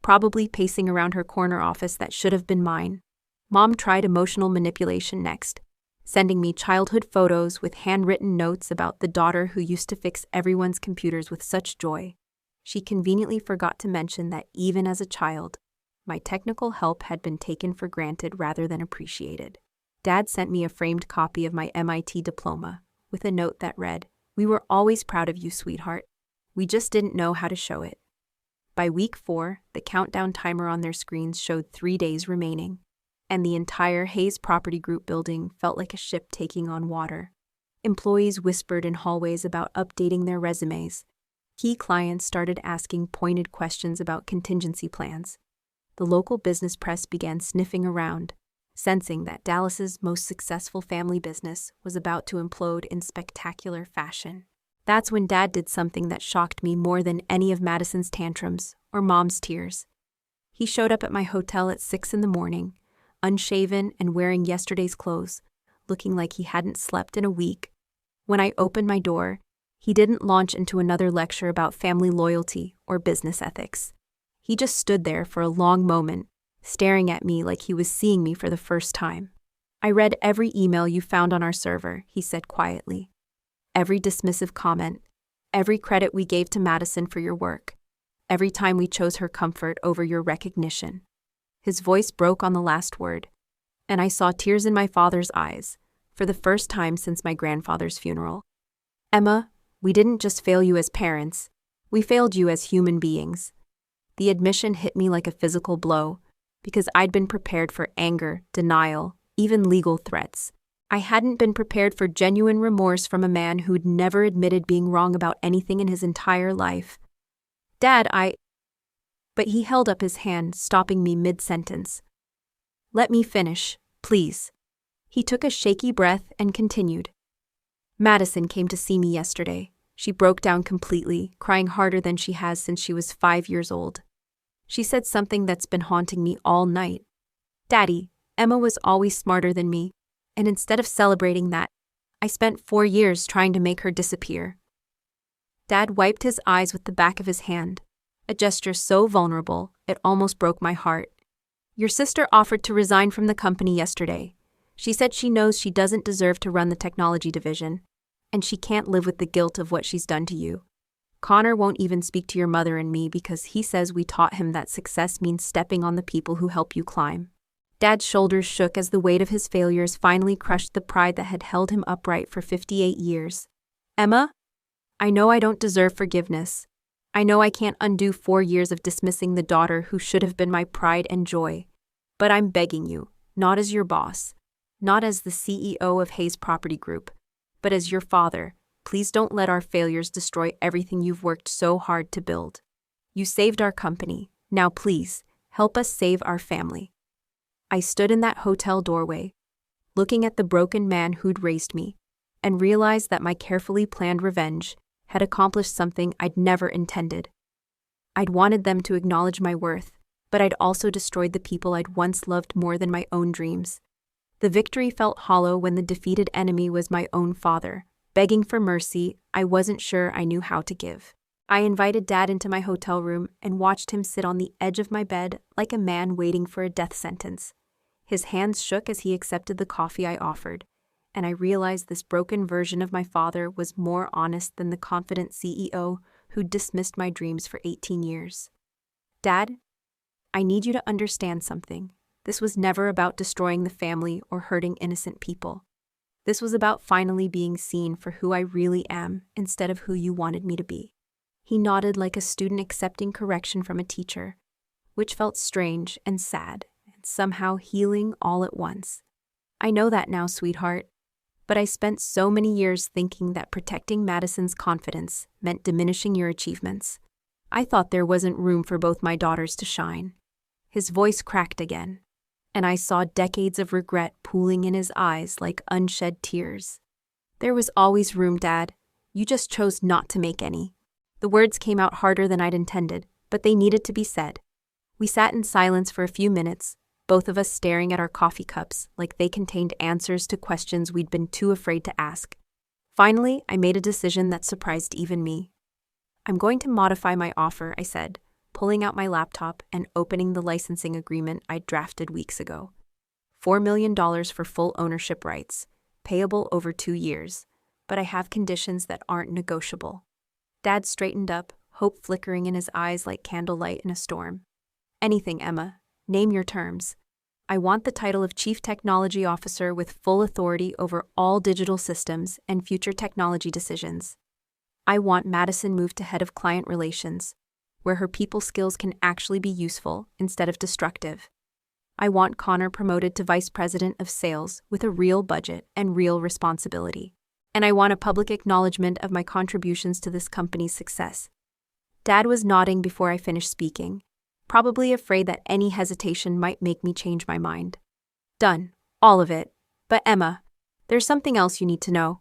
probably pacing around her corner office that should have been mine. Mom tried emotional manipulation next, sending me childhood photos with handwritten notes about the daughter who used to fix everyone's computers with such joy. She conveniently forgot to mention that even as a child, my technical help had been taken for granted rather than appreciated. Dad sent me a framed copy of my MIT diploma, with a note that read, "We were always proud of you, sweetheart. We just didn't know how to show it." By week 4, the countdown timer on their screens showed 3 days remaining, and the entire Hayes Property Group building felt like a ship taking on water. Employees whispered in hallways about updating their resumes. Key clients started asking pointed questions about contingency plans. The local business press began sniffing around, sensing that Dallas's most successful family business was about to implode in spectacular fashion. That's when Dad did something that shocked me more than any of Madison's tantrums or Mom's tears. He showed up at my hotel at 6 in the morning, unshaven and wearing yesterday's clothes, looking like he hadn't slept in a week. When I opened my door, he didn't launch into another lecture about family loyalty or business ethics. He just stood there for a long moment, staring at me like he was seeing me for the first time. "I read every email you found on our server," he said quietly. "Every dismissive comment, every credit we gave to Madison for your work, every time we chose her comfort over your recognition." His voice broke on the last word, and I saw tears in my father's eyes, for the first time since my grandfather's funeral. "Emma, we didn't just fail you as parents, we failed you as human beings." The admission hit me like a physical blow, because I'd been prepared for anger, denial, even legal threats. I hadn't been prepared for genuine remorse from a man who'd never admitted being wrong about anything in his entire life. "Dad, But he held up his hand, stopping me mid-sentence. "Let me finish, please." He took a shaky breath and continued. "Madison came to see me yesterday. She broke down completely, crying harder than she has since she was 5 years old. She said something that's been haunting me all night. Daddy, Emma was always smarter than me, and instead of celebrating that, I spent 4 years trying to make her disappear." Dad wiped his eyes with the back of his hand, a gesture so vulnerable it almost broke my heart. "Your sister offered to resign from the company yesterday. She said she knows she doesn't deserve to run the technology division, and she can't live with the guilt of what she's done to you. Connor won't even speak to your mother and me because he says we taught him that success means stepping on the people who help you climb." Dad's shoulders shook as the weight of his failures finally crushed the pride that had held him upright for 58 years. "Emma, I know I don't deserve forgiveness. I know I can't undo 4 years of dismissing the daughter who should have been my pride and joy. But I'm begging you, not as your boss, not as the CEO of Hayes Property Group, but as your father, please don't let our failures destroy everything you've worked so hard to build. You saved our company. Now please, help us save our family." I stood in that hotel doorway, looking at the broken man who'd raised me, and realized that my carefully planned revenge had accomplished something I'd never intended. I'd wanted them to acknowledge my worth, but I'd also destroyed the people I'd once loved more than my own dreams. The victory felt hollow when the defeated enemy was my own father, begging for mercy I wasn't sure I knew how to give. I invited Dad into my hotel room and watched him sit on the edge of my bed like a man waiting for a death sentence. His hands shook as he accepted the coffee I offered, and I realized this broken version of my father was more honest than the confident CEO who'd dismissed my dreams for 18 years. "Dad, I need you to understand something. This was never about destroying the family or hurting innocent people. This was about finally being seen for who I really am instead of who you wanted me to be." He nodded like a student accepting correction from a teacher, which felt strange and sad and somehow healing all at once. "I know that now, sweetheart, but I spent so many years thinking that protecting Madison's confidence meant diminishing your achievements. I thought there wasn't room for both my daughters to shine." His voice cracked again, and I saw decades of regret pooling in his eyes like unshed tears. "There was always room, Dad. You just chose not to make any." The words came out harder than I'd intended, but they needed to be said. We sat in silence for a few minutes, both of us staring at our coffee cups like they contained answers to questions we'd been too afraid to ask. Finally, I made a decision that surprised even me. "I'm going to modify my offer," I said, pulling out my laptop and opening the licensing agreement I'd drafted weeks ago. $4 million for full ownership rights, payable over 2 years, but I have conditions that aren't negotiable. Dad straightened up, hope flickering in his eyes like candlelight in a storm. Anything, Emma. Name your terms. I want the title of Chief Technology Officer with full authority over all digital systems and future technology decisions. I want Madison moved to head of client relations, where her people skills can actually be useful instead of destructive. I want Connor promoted to Vice President of Sales with a real budget and real responsibility. And I want a public acknowledgement of my contributions to this company's success. Dad was nodding before I finished speaking, probably afraid that any hesitation might make me change my mind. Done. All of it. But Emma, there's something else you need to know.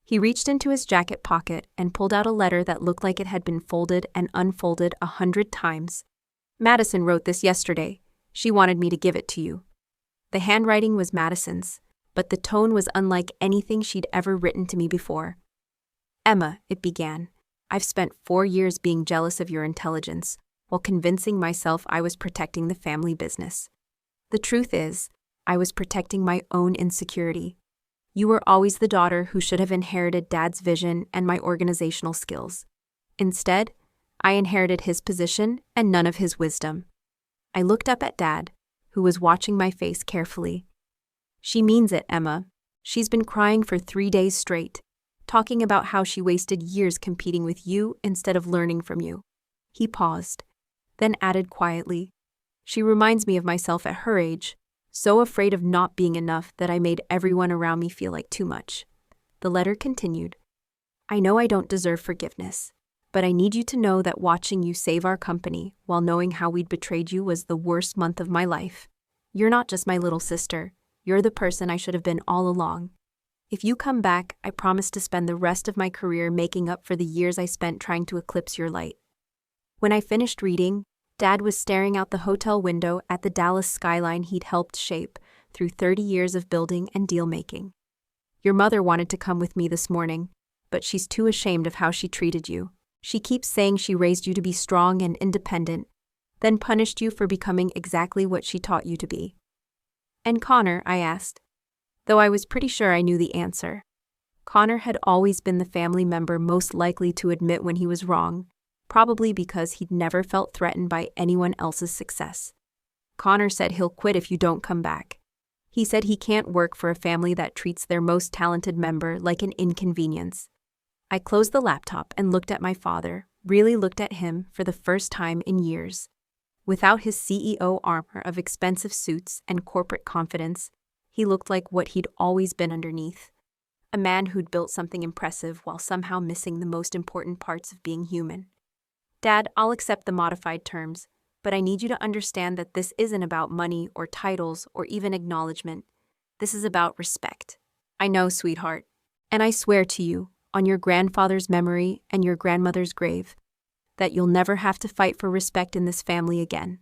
He reached into his jacket pocket and pulled out a letter that looked like it had been folded and unfolded 100 times. Madison wrote this yesterday. She wanted me to give it to you. The handwriting was Madison's, but the tone was unlike anything she'd ever written to me before. Emma, it began, I've spent 4 years being jealous of your intelligence, while convincing myself I was protecting the family business. The truth is, I was protecting my own insecurity. You were always the daughter who should have inherited Dad's vision and my organizational skills. Instead, I inherited his position and none of his wisdom. I looked up at Dad, who was watching my face carefully. She means it, Emma. She's been crying for 3 days straight, talking about how she wasted years competing with you instead of learning from you. He paused, then added quietly, She reminds me of myself at her age, so afraid of not being enough that I made everyone around me feel like too much. The letter continued, I know I don't deserve forgiveness, but I need you to know that watching you save our company while knowing how we'd betrayed you was the worst month of my life. You're not just my little sister. You're the person I should have been all along. If you come back, I promise to spend the rest of my career making up for the years I spent trying to eclipse your light. When I finished reading, Dad was staring out the hotel window at the Dallas skyline he'd helped shape through 30 years of building and deal-making. Your mother wanted to come with me this morning, but she's too ashamed of how she treated you. She keeps saying she raised you to be strong and independent, then punished you for becoming exactly what she taught you to be. And Connor, I asked, though I was pretty sure I knew the answer. Connor had always been the family member most likely to admit when he was wrong, probably because he'd never felt threatened by anyone else's success. Connor said he'll quit if you don't come back. He said he can't work for a family that treats their most talented member like an inconvenience. I closed the laptop and looked at my father, really looked at him for the first time in years. Without his CEO armor of expensive suits and corporate confidence, he looked like what he'd always been underneath. A man who'd built something impressive while somehow missing the most important parts of being human. Dad, I'll accept the modified terms, but I need you to understand that this isn't about money or titles or even acknowledgement. This is about respect. I know, sweetheart, and I swear to you, on your grandfather's memory and your grandmother's grave, that you'll never have to fight for respect in this family again.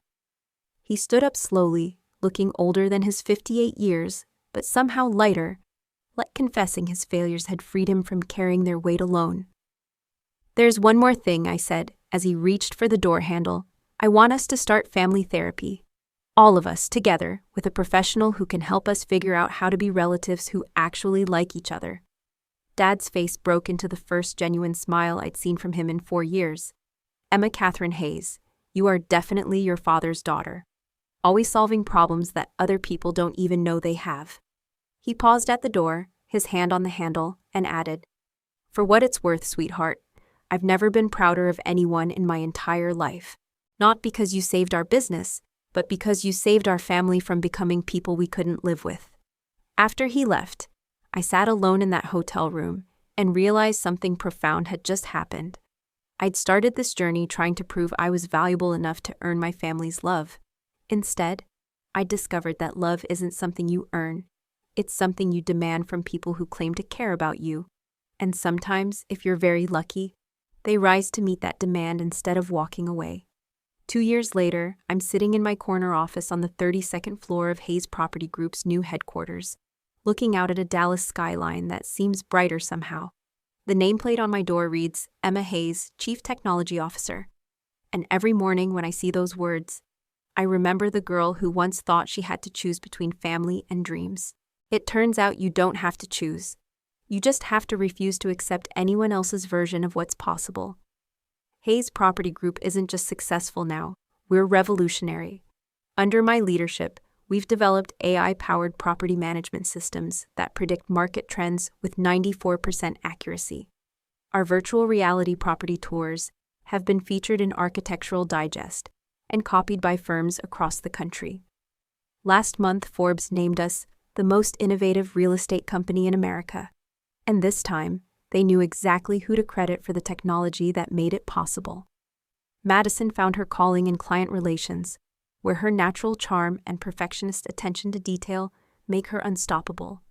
He stood up slowly, looking older than his 58 years, but somehow lighter, like confessing his failures had freed him from carrying their weight alone. There's one more thing, I said, as he reached for the door handle. I want us to start family therapy. All of us, together, with a professional who can help us figure out how to be relatives who actually like each other. Dad's face broke into the first genuine smile I'd seen from him in 4 years. Emma Catherine Hayes, you are definitely your father's daughter. Always solving problems that other people don't even know they have. He paused at the door, his hand on the handle, and added, For what it's worth, sweetheart, I've never been prouder of anyone in my entire life. Not because you saved our business, but because you saved our family from becoming people we couldn't live with. After he left, I sat alone in that hotel room and realized something profound had just happened. I'd started this journey trying to prove I was valuable enough to earn my family's love. Instead, I discovered that love isn't something you earn. It's something you demand from people who claim to care about you. And sometimes, if you're very lucky, they rise to meet that demand instead of walking away. 2 years later, I'm sitting in my corner office on the 32nd floor of Hayes Property Group's new headquarters, looking out at a Dallas skyline that seems brighter somehow. The nameplate on my door reads, Emma Hayes, Chief Technology Officer. And every morning when I see those words, I remember the girl who once thought she had to choose between family and dreams. It turns out you don't have to choose. You just have to refuse to accept anyone else's version of what's possible. Hayes Property Group isn't just successful now, we're revolutionary. Under my leadership, we've developed AI-powered property management systems that predict market trends with 94% accuracy. Our virtual reality property tours have been featured in Architectural Digest and copied by firms across the country. Last month, Forbes named us the most innovative real estate company in America, and this time, they knew exactly who to credit for the technology that made it possible. Madison found her calling in client relations, where her natural charm and perfectionist attention to detail make her unstoppable.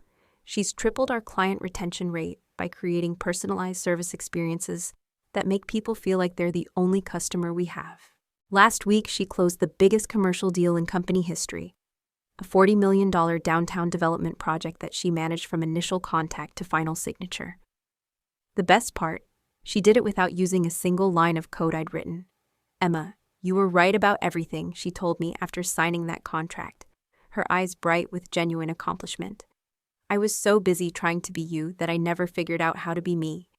She's tripled our client retention rate by creating personalized service experiences that make people feel like they're the only customer we have. Last week, she closed the biggest commercial deal in company history, a $40 million downtown development project that she managed from initial contact to final signature. The best part, she did it without using a single line of code I'd written. "Emma, you were right about everything," she told me after signing that contract, her eyes bright with genuine accomplishment. "I was so busy trying to be you that I never figured out how to be me.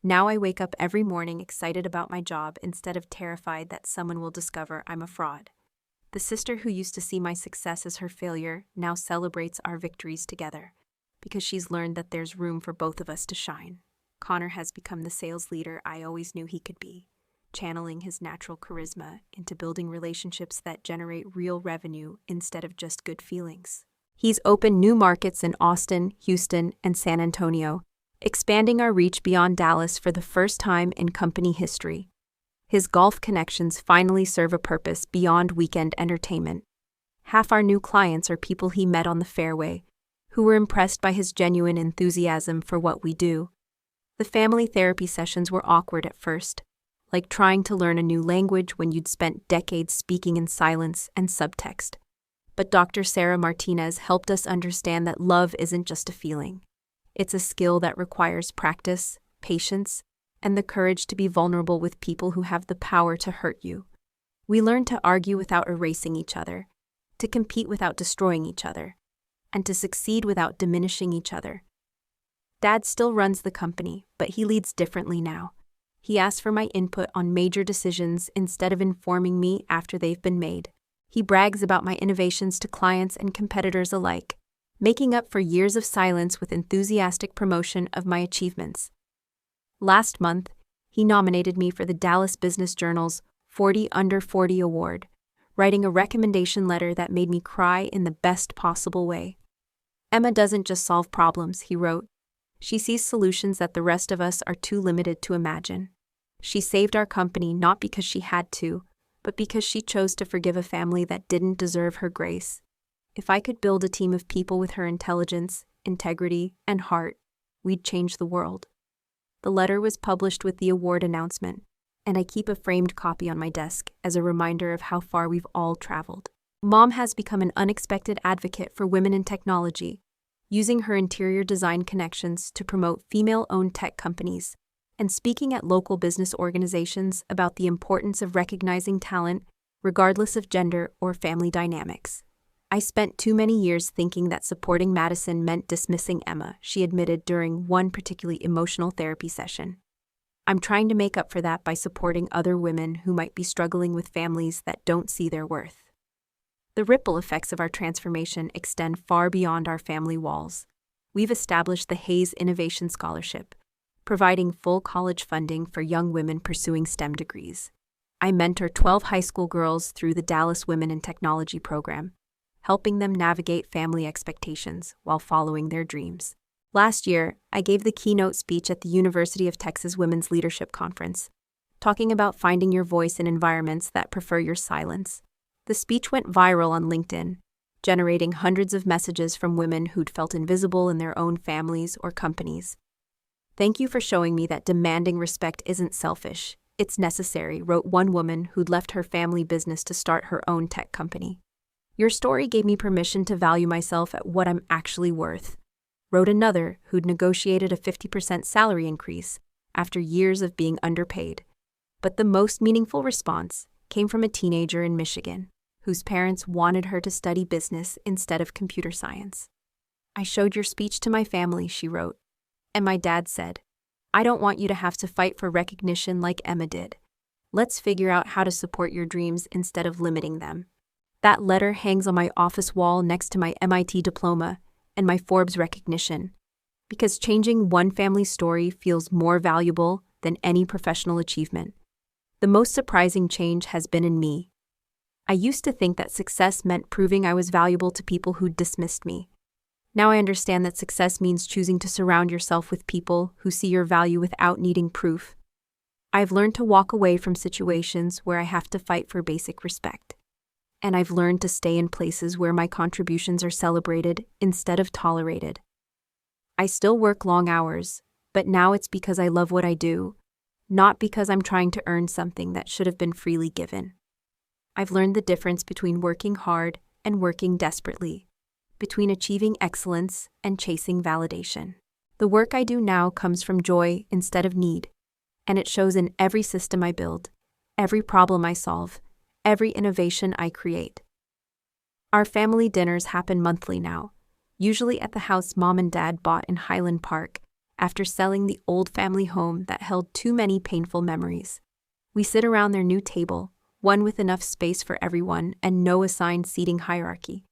Now I wake up every morning excited about my job instead of terrified that someone will discover I'm a fraud." The sister who used to see my success as her failure now celebrates our victories together, because she's learned that there's room for both of us to shine. Connor has become the sales leader I always knew he could be, channeling his natural charisma into building relationships that generate real revenue instead of just good feelings. He's opened new markets in Austin, Houston, and San Antonio, expanding our reach beyond Dallas for the first time in company history. His golf connections finally serve a purpose beyond weekend entertainment. Half our new clients are people he met on the fairway, who were impressed by his genuine enthusiasm for what we do. The family therapy sessions were awkward at first, like trying to learn a new language when you'd spent decades speaking in silence and subtext. But Dr. Sarah Martinez helped us understand that love isn't just a feeling. It's a skill that requires practice, patience, and the courage to be vulnerable with people who have the power to hurt you. We learned to argue without erasing each other, to compete without destroying each other, and to succeed without diminishing each other. Dad still runs the company, but he leads differently now. He asks for my input on major decisions instead of informing me after they've been made. He brags about my innovations to clients and competitors alike, making up for years of silence with enthusiastic promotion of my achievements. Last month, he nominated me for the Dallas Business Journal's 40 Under 40 Award, writing a recommendation letter that made me cry in the best possible way. "Emma doesn't just solve problems," he wrote. "She sees solutions that the rest of us are too limited to imagine. She saved our company not because she had to, but because she chose to forgive a family that didn't deserve her grace. If I could build a team of people with her intelligence, integrity, and heart, we'd change the world." The letter was published with the award announcement, and I keep a framed copy on my desk as a reminder of how far we've all traveled. Mom has become an unexpected advocate for women in technology, using her interior design connections to promote female-owned tech companies, and speaking at local business organizations about the importance of recognizing talent regardless of gender or family dynamics. "I spent too many years thinking that supporting Madison meant dismissing Emma," she admitted during one particularly emotional therapy session. "I'm trying to make up for that by supporting other women who might be struggling with families that don't see their worth." The ripple effects of our transformation extend far beyond our family walls. We've established the Hayes Innovation Scholarship, providing full college funding for young women pursuing STEM degrees. I mentor 12 high school girls through the Dallas Women in Technology program, helping them navigate family expectations while following their dreams. Last year, I gave the keynote speech at the University of Texas Women's Leadership Conference, talking about finding your voice in environments that prefer your silence. The speech went viral on LinkedIn, generating hundreds of messages from women who'd felt invisible in their own families or companies. "Thank you for showing me that demanding respect isn't selfish, it's necessary," wrote one woman who'd left her family business to start her own tech company. "Your story gave me permission to value myself at what I'm actually worth," wrote another who'd negotiated a 50% salary increase after years of being underpaid. But the most meaningful response came from a teenager in Michigan, whose parents wanted her to study business instead of computer science. "I showed your speech to my family," she wrote, "and my dad said, 'I don't want you to have to fight for recognition like Emma did. Let's figure out how to support your dreams instead of limiting them.'" That letter hangs on my office wall next to my MIT diploma and my Forbes recognition, because changing one family's story feels more valuable than any professional achievement. The most surprising change has been in me. I used to think that success meant proving I was valuable to people who dismissed me. Now I understand that success means choosing to surround yourself with people who see your value without needing proof. I've learned to walk away from situations where I have to fight for basic respect. And I've learned to stay in places where my contributions are celebrated instead of tolerated. I still work long hours, but now it's because I love what I do, not because I'm trying to earn something that should have been freely given. I've learned the difference between working hard and working desperately, between achieving excellence and chasing validation. The work I do now comes from joy instead of need, and it shows in every system I build, every problem I solve, every innovation I create. Our family dinners happen monthly now, usually at the house Mom and Dad bought in Highland Park after selling the old family home that held too many painful memories. We sit around their new table, one with enough space for everyone and no assigned seating hierarchy.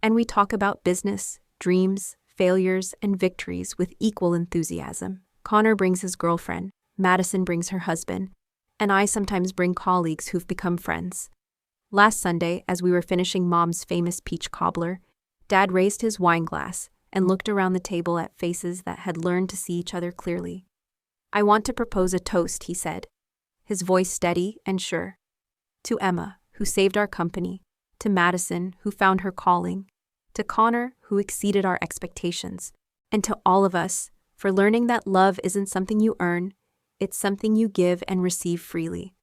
And we talk about business, dreams, failures, and victories with equal enthusiasm. Connor brings his girlfriend, Madison brings her husband, and I sometimes bring colleagues who've become friends. Last Sunday, as we were finishing Mom's famous peach cobbler, Dad raised his wine glass and looked around the table at faces that had learned to see each other clearly. "I want to propose a toast," he said, his voice steady and sure. "To Emma, who saved our company, to Madison, who found her calling, to Connor, who exceeded our expectations, and to all of us, for learning that love isn't something you earn, it's something you give and receive freely."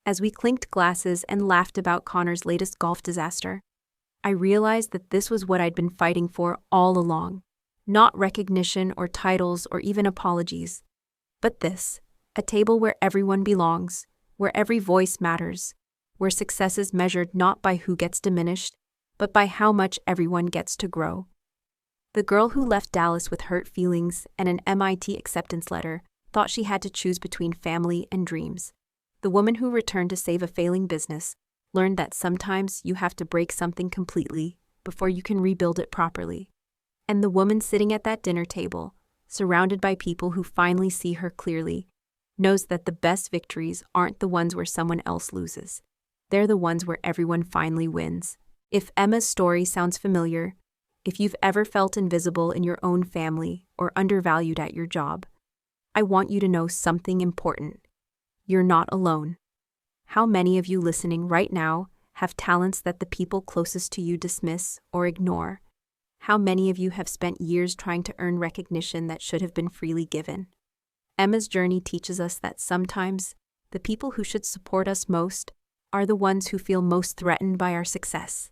As we clinked glasses and laughed about Connor's latest golf disaster, I realized that this was what I'd been fighting for all along. Not recognition or titles or even apologies, but this, a table where everyone belongs, where every voice matters, where success is measured not by who gets diminished, but by how much everyone gets to grow. The girl who left Dallas with hurt feelings and an MIT acceptance letter thought she had to choose between family and dreams. The woman who returned to save a failing business learned that sometimes you have to break something completely before you can rebuild it properly. And the woman sitting at that dinner table, surrounded by people who finally see her clearly, knows that the best victories aren't the ones where someone else loses. They're the ones where everyone finally wins. If Emma's story sounds familiar, if you've ever felt invisible in your own family or undervalued at your job, I want you to know something important. You're not alone. How many of you listening right now have talents that the people closest to you dismiss or ignore? How many of you have spent years trying to earn recognition that should have been freely given? Emma's journey teaches us that sometimes the people who should support us most are the ones who feel most threatened by our success.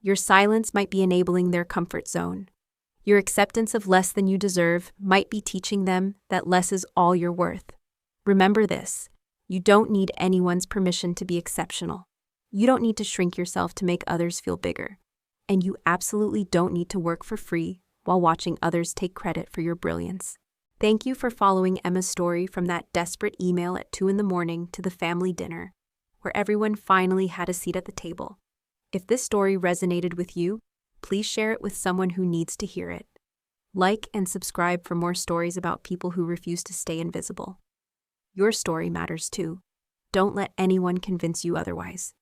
Your silence might be enabling their comfort zone. Your acceptance of less than you deserve might be teaching them that less is all you're worth. Remember this. You don't need anyone's permission to be exceptional. You don't need to shrink yourself to make others feel bigger. And you absolutely don't need to work for free while watching others take credit for your brilliance. Thank you for following Emma's story from that desperate email at 2 a.m. to the family dinner, where everyone finally had a seat at the table. If this story resonated with you, please share it with someone who needs to hear it. Like and subscribe for more stories about people who refuse to stay invisible. Your story matters too. Don't let anyone convince you otherwise.